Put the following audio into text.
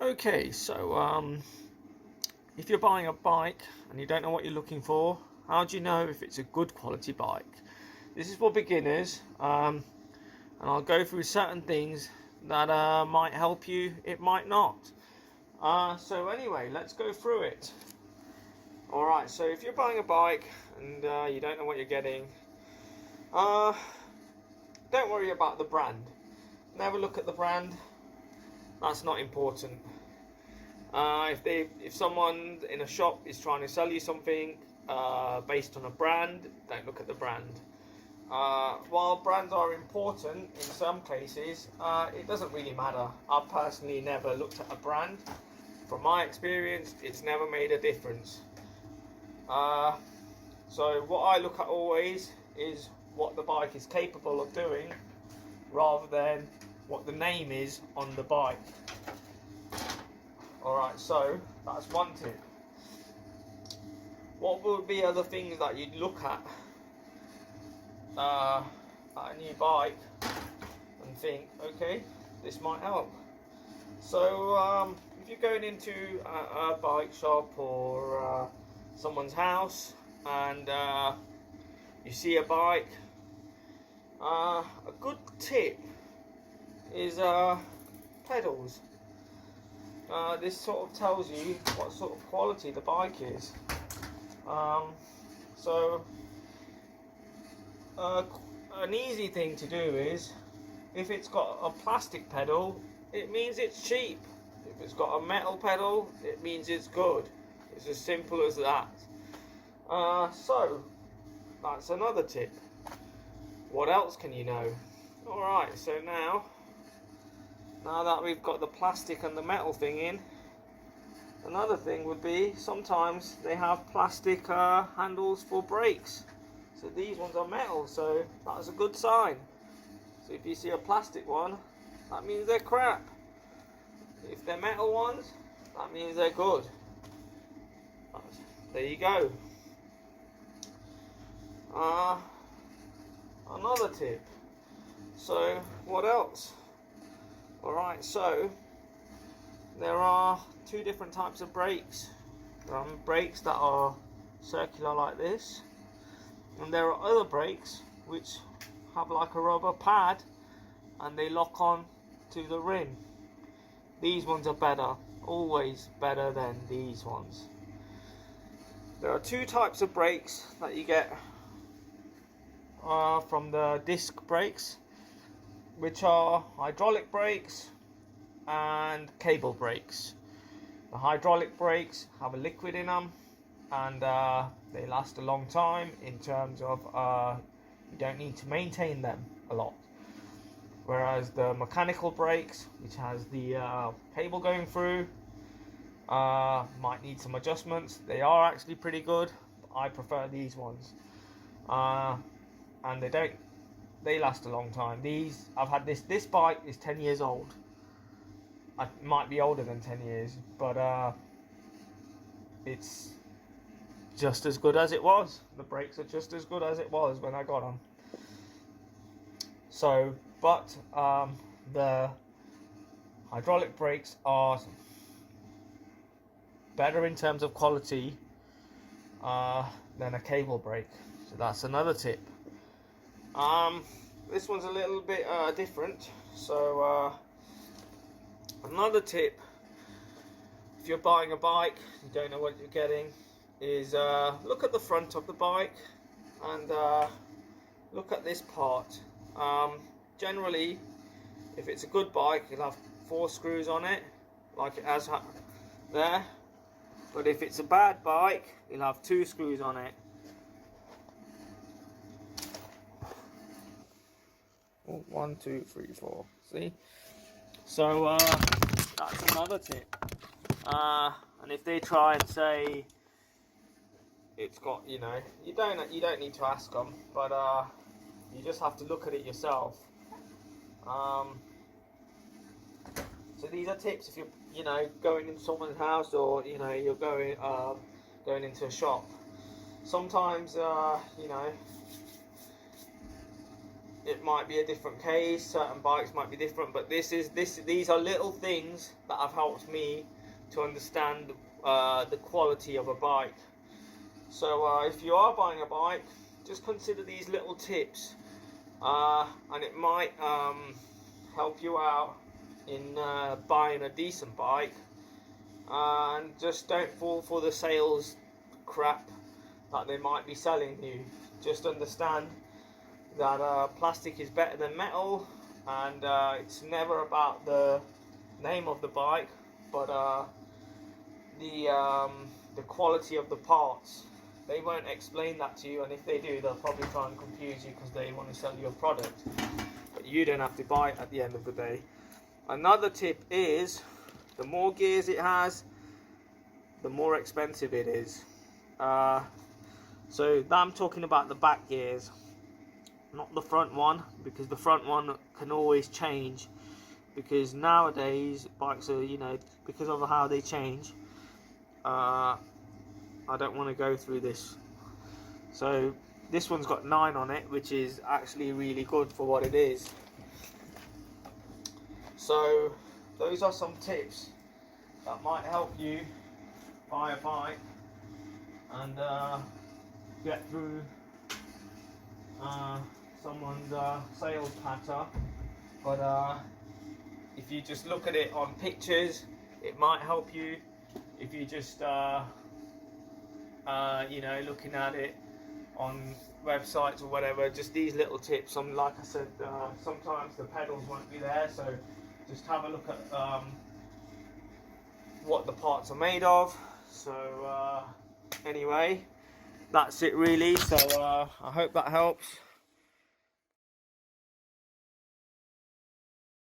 Okay, so if you're buying a bike and you don't know what you're looking for, how do you know if it's a good quality bike? This is for beginners, and I'll go through certain things that might help you, it might not. So anyway, let's go through it. Alright, so if you're buying a bike and you don't know what you're getting, don't worry about the brand. Never look at the brand. That's not important. If someone in a shop is trying to sell you something based on a brand, don't look at the brand. While brands are important in some cases, it doesn't really matter. I've personally never looked at a brand. From my experience, it's never made a difference. So what I look at always is what the bike is capable of doing, rather than what the name is on the bike. Alright, so that's one tip. What would be other things that you'd look at a new bike and think, okay, this might help? So if you're going into a bike shop or someone's house and you see a bike, a good tip is pedals. This sort of tells you what sort of quality the bike is. An easy thing to do is, if it's got a plastic pedal, it means it's cheap. If it's got a metal pedal, it means it's good. It's as simple as that. So that's another tip. What else can you know? Alright, so now that we've got the plastic and the metal thing in, another thing would be sometimes they have plastic handles for brakes. So these ones are metal, so that's a good sign. So if you see a plastic one, that means they're crap. If they're metal ones, that means they're good. There you go. Another tip. So what else? Alright, so there are two different types of brakes. There are brakes that are circular like this, and there are other brakes which have like a rubber pad and they lock on to the rim. These ones are better, always better than these ones. There are two types of brakes that you get from the disc brakes, which are hydraulic brakes and cable brakes. The hydraulic brakes have a liquid in them, and they last a long time in terms of you don't need to maintain them a lot. Whereas the mechanical brakes, which has the cable going through, might need some adjustments. They are actually pretty good, but I prefer these ones. And they last a long time. I've had this bike is 10 years old. It might be older than 10 years, but it's just as good as it was. The brakes are just as good as it was when I got them. So, but the hydraulic brakes are better in terms of quality than a cable brake. So that's another tip. This one's a little bit different. So another tip, if you're buying a bike, you don't know what you're getting, is look at the front of the bike and look at this part. Generally, if it's a good bike, it'll have 4 screws on it, like it has there. But if it's a bad bike, it'll have 2 screws on it. Oh, 1, 2, 3, 4. See? So that's another tip. And if they try and say it's got, you don't need to ask them, but you just have to look at it yourself. So these are tips if you're going into someone's house, or you're going into a shop. Sometimes it might be a different case, certain bikes might be different, but these are little things that have helped me to understand the quality of a bike. So if you are buying a bike, just consider these little tips, and it might help you out in buying a decent bike. And just don't fall for the sales crap that they might be selling you. Just understand that plastic is better than metal, and it's never about the name of the bike, but the quality of the parts. They won't explain that to you, and if they do, they'll probably try and confuse you because they want to sell you a product, but you don't have to buy it at the end of the day. Another tip is, the more gears it has, the more expensive it is. So I'm talking about the back gears, not the front one, because the front one can always change, because nowadays bikes are, because of how they change, I don't want to go through this. So this one's got 9 on it, which is actually really good for what it is. So those are some tips that might help you buy a bike and get through someone's sales patter. But if you just look at it on pictures, it might help you. If you just looking at it on websites or whatever, just these little tips. Like I said, sometimes the pedals won't be there, so just have a look at what the parts are made of. So anyway, that's it really. So I hope that helps.